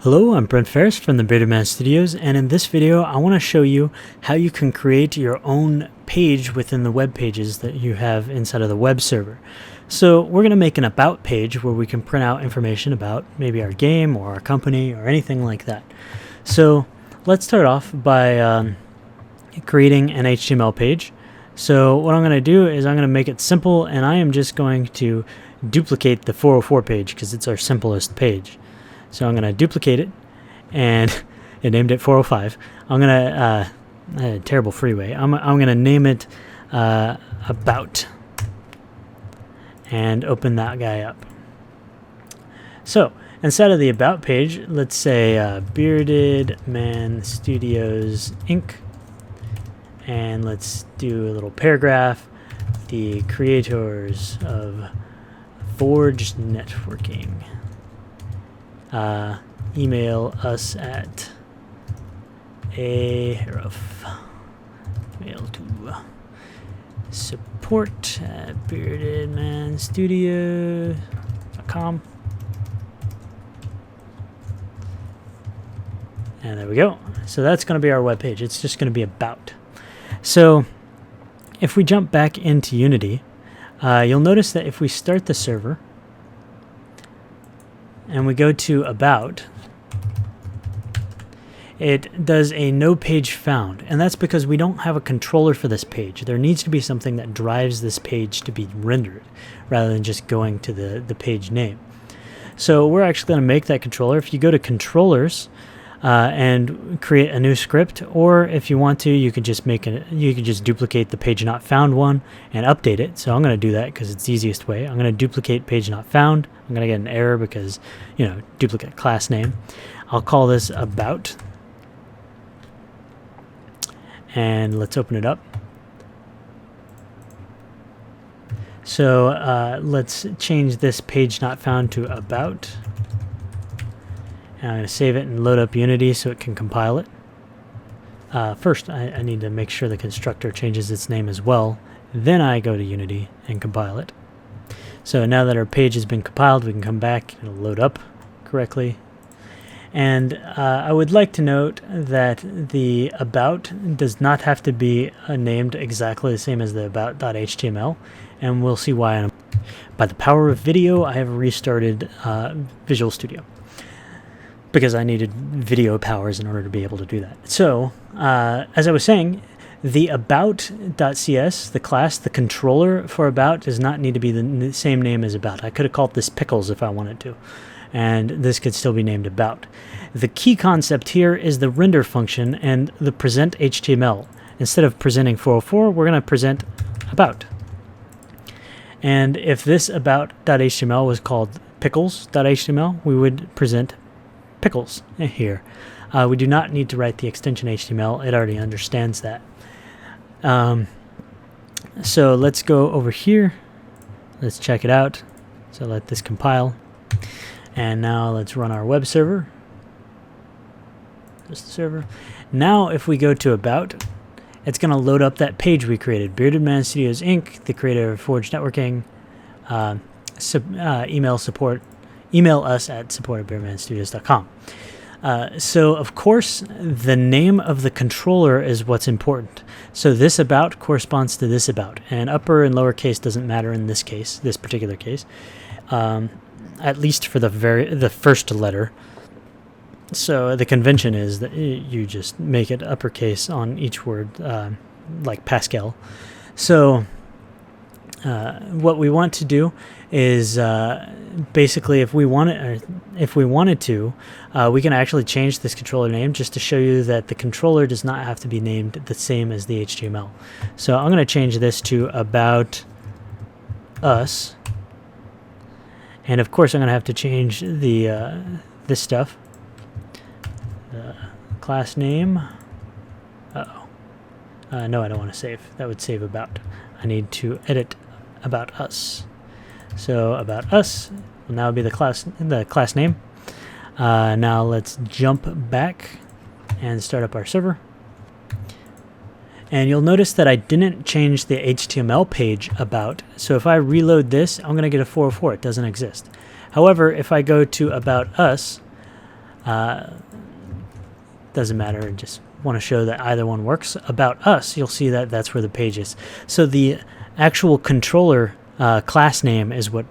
Hello, I'm Brent Ferris from the Bearded Man Studios, and in this video I want to show you how you can create your own page within the web pages that you have inside of the web server. So we're going to make an about page where we can print out information about maybe our game or our company or anything like that. So let's start off by creating an HTML page. So what I'm going to do is I'm going to make it simple, and I am just going to duplicate the 404 page because it's our simplest page. So I'm going to duplicate it, and it named it 405. I'm going to, terrible freeway, I'm going to name it about, and open that guy up. So inside of the about page, let's say Bearded Man Studios Inc. And let's do a little paragraph. The creators of Forge Networking. Email us at mail to support at beardedmanstudio.com. And there we go. So that's going to be our web page. It's just going to be about. So if we jump back into Unity, you'll notice that if we start the server and we go to about, it does a no page found, and that's because we don't have a controller for this page. There needs to be something that drives this page to be rendered rather than just going to the page name. So we're actually going to make that controller. If you go to controllers and create a new script, or if you want to, you could just duplicate the page not found one and update it. So I'm going to do that because it's the easiest way. I'm going to duplicate page not found. I'm going to get an error because, duplicate class name. I'll call this about, and let's open it up. So let's change this page not found to about. And I'm going to save it and load up Unity so it can compile it. First, I need to make sure the constructor changes its name as well. Then I go to Unity and compile it. So now that our page has been compiled, we can come back. It'll load up correctly. And I would like to note that the about does not have to be named exactly the same as the about.html. And we'll see why. By the power of video, I have restarted Visual Studio, because I needed video powers in order to be able to do that. So, as I was saying, the about.cs, the class, the controller for about, does not need to be the same name as about. I could have called this pickles if I wanted to, and this could still be named about. The key concept here is the render function and the present HTML. Instead of presenting 404, we're going to present about. And if this about.html was called pickles.html, we would present pickles here. We do not need to write the extension HTML. It already understands that. So let's go over here. Let's check it out. So let this compile. And now let's run our web server. Just the server. Now if we go to about, it's going to load up that page we created. Bearded Man Studios Inc., the creator of Forge Networking. Email us at support@beardedmanstudios.com. So, of course, the name of the controller is what's important. So this about corresponds to this about, and upper and lower case doesn't matter in this case, this particular case, at least for the first letter. So the convention is that you just make it uppercase on each word, like Pascal. So what we want to do is basically, if we wanted to, we can actually change this controller name just to show you that the controller does not have to be named the same as the HTML. So I'm going to change this to about us, and of course I'm going to have to change the this stuff. The class name. No, I don't want to save. That would save about. I need to edit about us. So about us will now be the class name. Now let's jump back and start up our server. And you'll notice that I didn't change the HTML page about. So if I reload this, I'm going to get a 404. It doesn't exist. However, if I go to About Us, Doesn't matter. I just want to show that either one works. About us, you'll see that that's where the page is. So the actual controller class name is what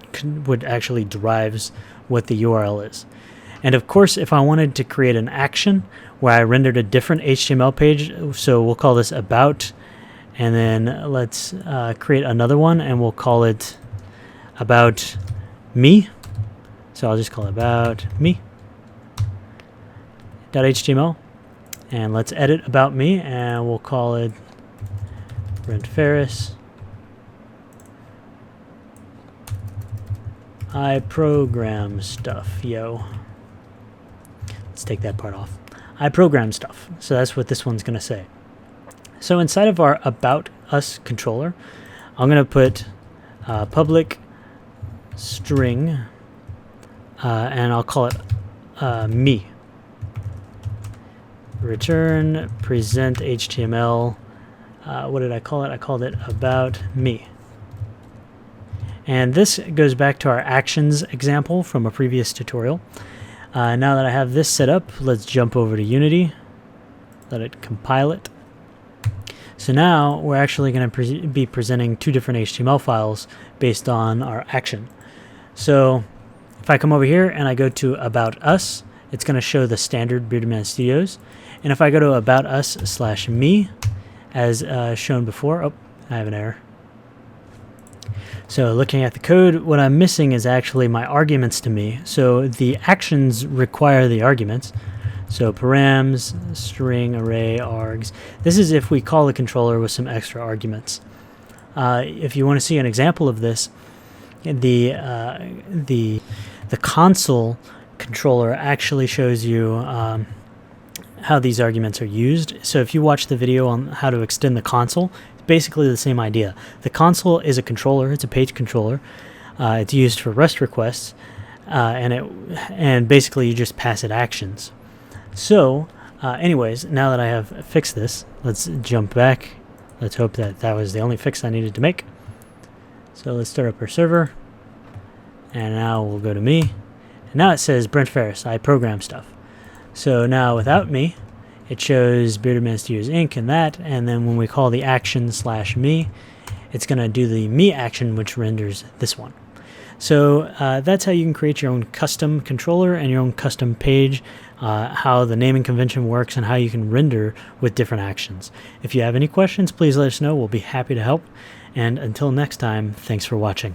would actually drives what the URL is. And of course, if I wanted to create an action where I rendered a different HTML page, so we'll call this about, and then let's create another one, and we'll call it about me. So I'll just call it about me.html. And let's edit about me, and we'll call it Brent Ferris. I program stuff, yo. Let's take that part off. I program stuff. So that's what this one's going to say. So inside of our about us controller, I'm going to put public string, and I'll call it me. Return present HTML. What did I call it? I called it about me. And this goes back to our actions example from a previous tutorial. Now that I have this set up, let's jump over to Unity. Let it compile it. So now we're actually going to be presenting two different HTML files based on our action. So if I come over here and I go to About Us, it's going to show the standard Bearded Studios. And if I go to About Us/me, as shown before, oh, I have an error. So looking at the code, what I'm missing is actually my arguments to me. So the actions require the arguments. So params, string, array, args. This is if we call the controller with some extra arguments. If you want to see an example of this, the console controller actually shows you how these arguments are used. So if you watch the video on how to extend the console, it's basically the same idea. The console is a controller. It's a page controller. It's used for REST requests, and basically you just pass it actions. So anyways, now that I have fixed this, let's jump back. Let's hope that that was the only fix I needed to make. So let's start up our server, and now we'll go to me. And now it says Brent Ferris, I program stuff. So now without me, it shows Bearded Man Studios Inc. and that, and then when we call the action/me, it's going to do the me action, which renders this one. So that's how you can create your own custom controller and your own custom page, how the naming convention works, and how you can render with different actions. If you have any questions, please let us know. We'll be happy to help. And until next time, thanks for watching.